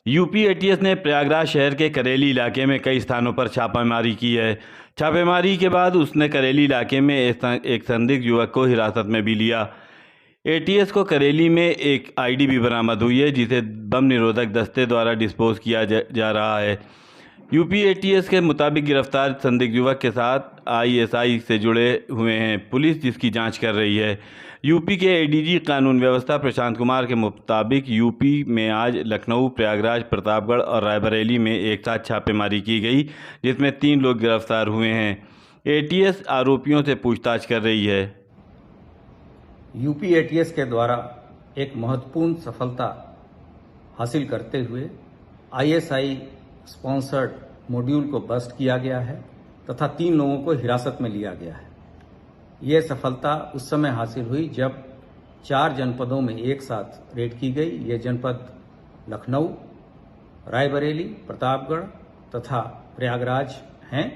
UP ATS ने प्रयागराज शहर के करेली इलाके में कई स्थानों पर छापामारी की है। छापेमारी के बाद उसने करेली इलाके में एक संदिग्ध युवक को हिरासत में भी लिया। एटीएस को करेली में एक आईडी भी बरामद हुई है, जिसे बम निरोधक दस्ते द्वारा डिस्पोज किया जा रहा है। यूपी एटीएस के मुताबिक गिरफ्तार संदिग्ध युवक के साथ आईएसआई से जुड़े हुए हैं पुलिस, जिसकी जांच कर रही है। यूपी के एडीजी कानून व्यवस्था प्रशांत कुमार के मुताबिक यूपी में आज लखनऊ, प्रयागराज, प्रतापगढ़ और रायबरेली में एक साथ छापेमारी की गई, जिसमें 3 लोग गिरफ्तार हुए हैं। एटीएस आरोपियों से पूछताछ कर रही है। यूपी एटीएस के द्वारा एक महत्वपूर्ण सफलता हासिल करते हुए आईएसआई स्पॉन्सर्ड मॉड्यूल को बस्ट किया गया है तथा 3 लोगों को हिरासत में लिया गया है। यह सफलता उस समय हासिल हुई जब 4 जनपदों में एक साथ रेड की गई। ये जनपद लखनऊ, रायबरेली, प्रतापगढ़ तथा प्रयागराज हैं।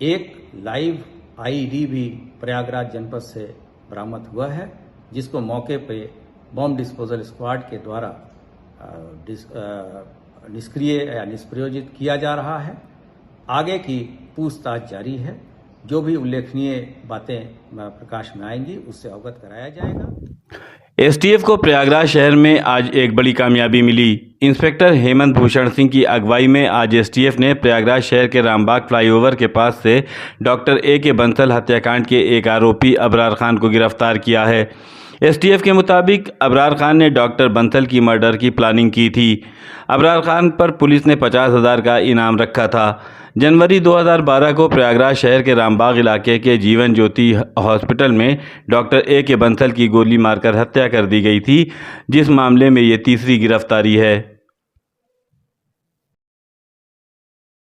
एक लाइव आईडी भी प्रयागराज जनपद से बरामद हुआ है, जिसको मौके पे बॉम्ब डिस्पोजल स्क्वाड के द्वारा निष्क्रिय या निष्प्रयोजित किया जा रहा है। आगे की पूछताछ जारी है। जो भी उल्लेखनीय बातें प्रकाश में आएंगी उससे अवगत कराया जाएगा। एसटीएफ को प्रयागराज शहर में आज एक बड़ी कामयाबी मिली। इंस्पेक्टर हेमंत भूषण सिंह की अगुवाई में आज एसटीएफ ने प्रयागराज शहर के रामबाग फ्लाईओवर के पास से डॉक्टर ए.के. बंसल हत्याकांड के एक आरोपी अबरार खान को गिरफ्तार किया है। एसटीएफ के मुताबिक अबरार खान ने डॉक्टर बंसल की मर्डर की प्लानिंग की थी। अबरार खान पर पुलिस ने 50,000 का इनाम रखा था। जनवरी 2012 को प्रयागराज शहर के रामबाग इलाके के जीवन ज्योति हॉस्पिटल में डॉक्टर ए.के. बंसल की गोली मारकर हत्या कर दी गई थी, जिस मामले में ये तीसरी गिरफ्तारी है।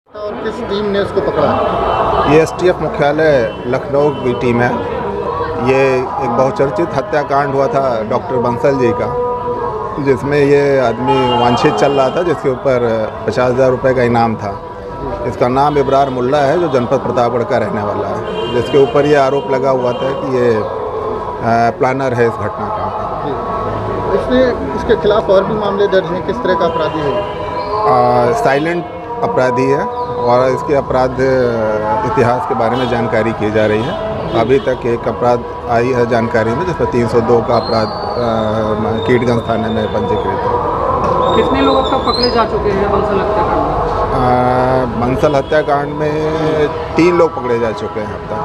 और किस टीम ने उसको पकड़ा? ये एसटीएफ मुख्यालय लखनऊ की टीम है। ये एक बहुचर्चित हत्याकांड हुआ था डॉक्टर बंसल जी का, जिसमें ये आदमी वांछित चल रहा था, जिसके ऊपर 50,000 रुपये का इनाम था। इसका नाम इब्रार मुल्ला है, जो जनपद प्रतापगढ़ का रहने वाला है, जिसके ऊपर ये आरोप लगा हुआ था कि ये प्लानर है इस घटना का। इसके खिलाफ और भी मामले दर्ज हैं? किस तरह का अपराधी है? साइलेंट अपराधी है और इसके अपराध इतिहास के बारे में जानकारी की जा रही है। अभी तक एक अपराध आई है जानकारी में, जिसमें 302 का अपराध कीटगंज थाने में पंजीकृत है। कितने लोग अब तक पकड़े जा चुके हैं बंसल हत्याकांड में? बंसल हत्याकांड में 3 लोग पकड़े जा चुके हैं अब तक।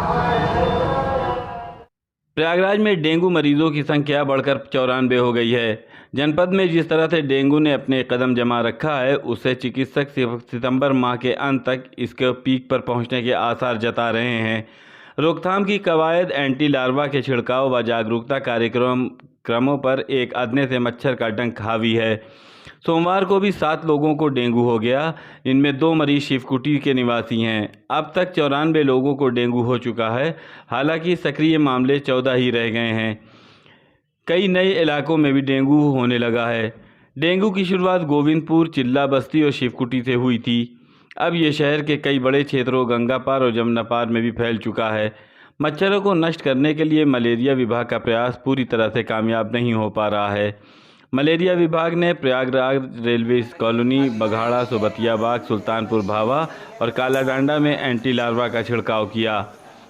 प्रयागराज में डेंगू मरीजों की संख्या बढ़कर 94 हो गई है। जनपद में जिस तरह से डेंगू ने अपने कदम जमा रखा है, उससे चिकित्सक सितंबर माह के अंत तक इसके पीक पर पहुंचने के आसार जता रहे हैं। रोकथाम की कवायद, एंटी लार्वा के छिड़काव व जागरूकता कार्यक्रमों पर एक अदने से मच्छर का डंक हावी है। सोमवार को भी 7 लोगों को डेंगू हो गया, इनमें 2 मरीज शिवकुटी के निवासी हैं। अब तक 94 लोगों को डेंगू हो चुका है। हालांकि सक्रिय मामले 14 ही रह गए हैं। कई नए इलाकों में भी डेंगू होने लगा है। डेंगू की शुरुआत गोविंदपुर, चिल्ला बस्ती और शिवकुटी से हुई थी। अब ये शहर के कई बड़े क्षेत्रों गंगा पार और जमुना पार में भी फैल चुका है। मच्छरों को नष्ट करने के लिए मलेरिया विभाग का प्रयास पूरी तरह से कामयाब नहीं हो पा रहा है। मलेरिया विभाग ने प्रयागराज रेलवे कॉलोनी, बघाड़ा, सोबतिया बाग, सुल्तानपुर भावा और कालाडांडा में एंटी लार्वा का छिड़काव किया।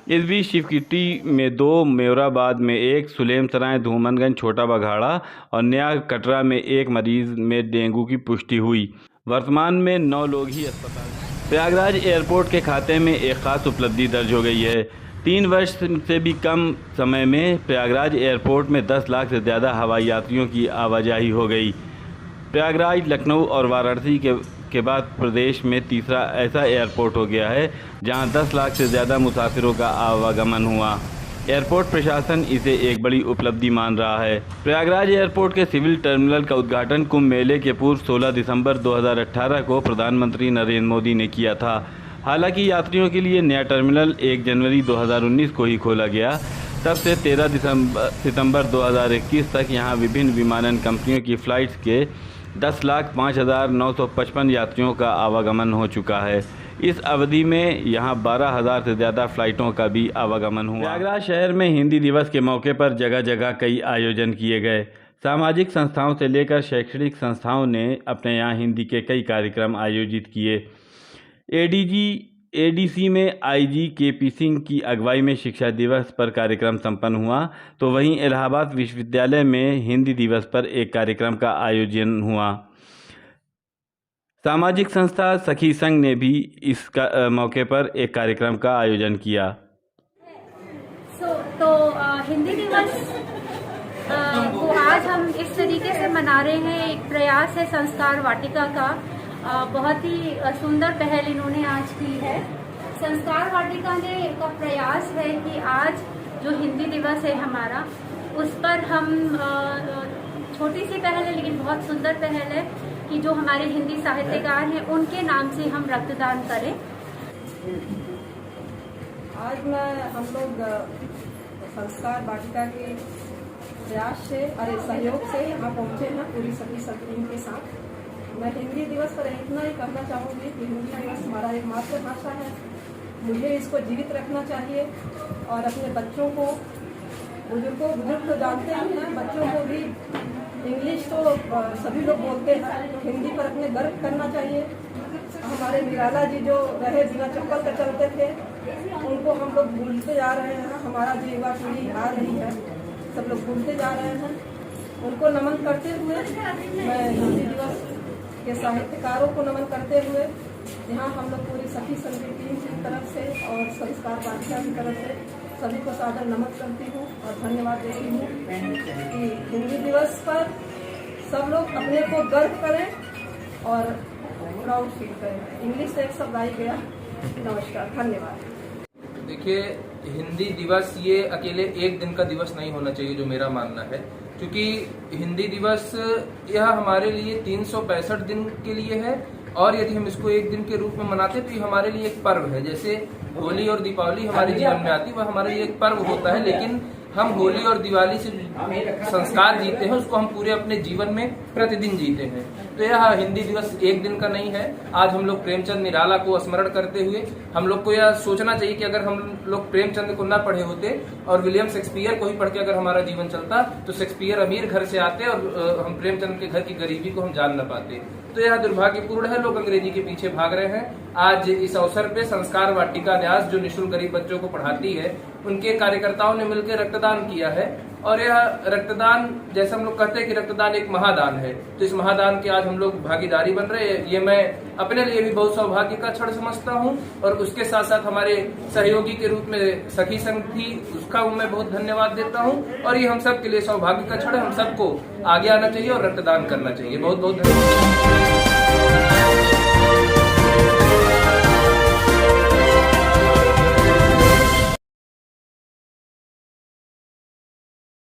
इस बीच शिवकुटी में 2, मेवराबाद में 1, सुलेमसराय, धूमनगंज, छोटा बघाड़ा और नया कटरा में 1 मरीज में डेंगू की पुष्टि हुई। वर्तमान में 9 लोग ही अस्पताल। प्रयागराज एयरपोर्ट के खाते में एक खास उपलब्धि दर्ज हो गई है। 3 वर्ष से भी कम समय में प्रयागराज एयरपोर्ट में 10 लाख से ज़्यादा हवाई यात्रियों की आवाजाही हो गई। प्रयागराज, लखनऊ और वाराणसी के बाद प्रदेश में तीसरा ऐसा एयरपोर्ट हो गया है जहां 10 लाख से ज़्यादा मुसाफिरों का आवागमन हुआ। एयरपोर्ट प्रशासन इसे एक बड़ी उपलब्धि मान रहा है। प्रयागराज एयरपोर्ट के सिविल टर्मिनल का उद्घाटन कुंभ मेले के पूर्व 16 दिसंबर 2018 को प्रधानमंत्री नरेंद्र मोदी ने किया था। हालांकि यात्रियों के लिए नया टर्मिनल 1 जनवरी 2019 को ही खोला गया। तब से 13 सितंबर 2021 तक यहां विभिन्न विमानन कंपनियों की फ़्लाइट्स के 10,05,955 यात्रियों का आवागमन हो चुका है। इस अवधि में यहां 12,000 से ज़्यादा फ़्लाइटों का भी आवागमन हुआ। प्रयागराज शहर में हिंदी दिवस के मौके पर जगह जगह कई आयोजन किए गए। सामाजिक संस्थाओं से लेकर शैक्षणिक संस्थाओं ने अपने यहाँ हिंदी के कई कार्यक्रम आयोजित किए। एडीसी में आईजी केपी सिंह की अगुवाई में शिक्षा दिवस पर कार्यक्रम संपन्न हुआ, तो वहीं इलाहाबाद विश्वविद्यालय में हिंदी दिवस पर एक कार्यक्रम का आयोजन हुआ। सामाजिक संस्था सखी संघ ने भी इस मौके पर एक कार्यक्रम का आयोजन किया। हिंदी दिवस को आज हम इस तरीके से मना रहे हैं। एक प्रयास है संस्कार वाटिका का, बहुत ही सुंदर पहल इन्होंने आज की है। संस्कार वाटिका ने का प्रयास है कि आज जो हिंदी दिवस है हमारा, उस पर हम छोटी सी पहल है लेकिन बहुत सुंदर पहल है कि जो हमारे हिंदी साहित्यकार हैं उनके नाम से हम रक्तदान करें। आज हम लोग संस्कार वाटिका के प्रयास से और सहयोग से यहाँ पहुँचे हैं पूरी सभी टीम के साथ। मैं हिंदी दिवस पर इतना ही कहना चाहूँगी कि हिंदी दिवस हमारा एक मातृभाषा है, मुझे इसको जीवित रखना चाहिए और अपने बच्चों को, बुजुर्ग तो जानते ही हैं, बच्चों को भी इंग्लिश तो सभी लोग बोलते हैं, हिंदी पर अपने गर्व करना चाहिए। हमारे निराला जी जो रहे बिना चप्पल के चलते थे, उनको हम लोग भूलते जा रहे हैं। हमारा जो युवा पीढ़ी आ रही है, सब लोग भूलते जा रहे हैं। उनको नमन करते हुए मैं हिंदी दिवस के साहित्यकारों को नमन करते हुए यहाँ हम लोग पूरी सखी संघ की टीम की तरफ से और संस्कार वाटिका की तरफ से सभी को सादर नमन करती हूँ और धन्यवाद देती हूँ कि हिंदी दिवस पर सब लोग अपने को गर्व करें और प्राउड फील करें। इंग्लिश से एक शब्द आ गया। नमस्कार, धन्यवाद। देखिए, हिंदी दिवस ये अकेले एक दिन का दिवस नहीं होना चाहिए, जो मेरा मानना है, क्योंकि हिंदी दिवस यह हमारे लिए 365 दिन के लिए है और यदि हम इसको एक दिन के रूप में मनाते तो ये हमारे लिए एक पर्व है। जैसे होली और दीपावली हमारे जीवन में आती है, वह हमारे लिए एक पर्व होता है, लेकिन हम होली और दिवाली से संस्कार जीते हैं, उसको हम पूरे अपने जीवन में प्रतिदिन जीते हैं। तो यह हिंदी दिवस एक दिन का नहीं है। आज हम लोग प्रेमचंद निराला को स्मरण करते हुए हम लोग को यह सोचना चाहिए कि अगर हम लोग प्रेमचंद को न पढ़े होते और विलियम शेक्सपियर को ही पढ़ के अगर हमारा जीवन चलता तो शेक्सपियर अमीर घर से आते और हम प्रेमचंद के घर की गरीबी को हम जान न पाते। तो यह दुर्भाग्यपूर्ण है, लोग अंग्रेजी के पीछे भाग रहे हैं। आज इस अवसर पे संस्कार वाटिका न्यास जो निःशुल्क गरीब बच्चों को पढ़ाती है, उनके कार्यकर्ताओं ने मिलकर रक्तदान किया है और यह रक्तदान, जैसे हम लोग कहते हैं कि रक्तदान एक महादान है, तो इस महादान के आज हम लोग भागीदारी बन रहे हैं। ये मैं अपने लिए भी बहुत सौभाग्य का क्षण समझता हूँ और उसके साथ साथ हमारे सहयोगी के रूप में सखी संघ थी, उसका मैं बहुत धन्यवाद देता हूँ। और ये हम सब के लिए सौभाग्य का क्षण है, हम सबको आगे आना चाहिए और रक्तदान करना चाहिए। बहुत बहुत धन्यवाद।